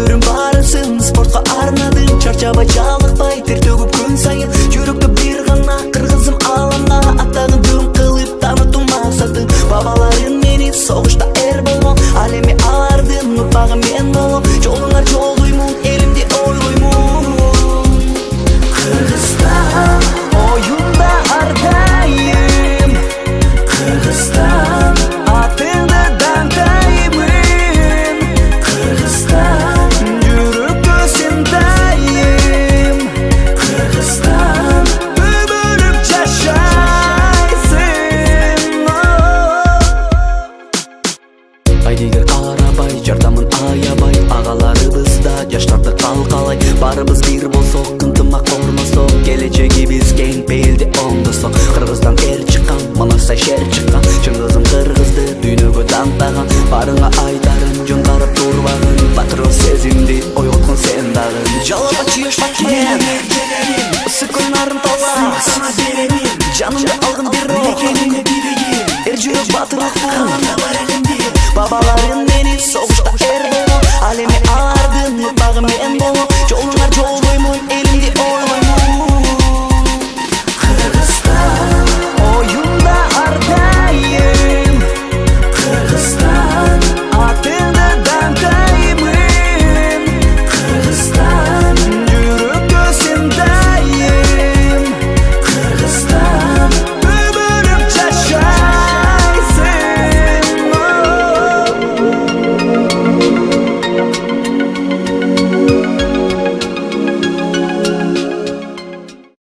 Өмүрүм барысын спортко арнадым. Чарчабай жалыкпай тер төгүп күн сайын. Жүрөктө бир гана кыргызым алаңга атагын дөң кылып таанытуу максатым. Бабаларым мени согушта эр болгон, ал эми алардын урпагы мен болом. Жолуңар жолдоймун, элимди ойлоймун. Кыргызстан оюнда ардайым. Кыргызстан атыңды даңдаймын. Кыргызстан жүрөктө сен дайым. Кыргызстан өмүрүм жашайсың. Айдегер арабай, жардамын аябай, агаларыбыз да жаштарды калкалай. Барыбыз бир болсок, ынтымак орносок, келечегибиз кең пейилди оңдосок. Кыргыздан эл чыккан, Манасай шер чыккан, чын кызым кыргызды дүйнөгө тантаган. Барыңа айтарым, жөн карап турбагын, батырыл сезимди ойготкон сен дагы. Жалаба чүйөшмөкен, ысык көнарым талас, жанымды алгын бир рок, эр жүрөк батырыкпын. Бабаларым мени согушта эр болгон, ал эми алардын урпагы мен болом.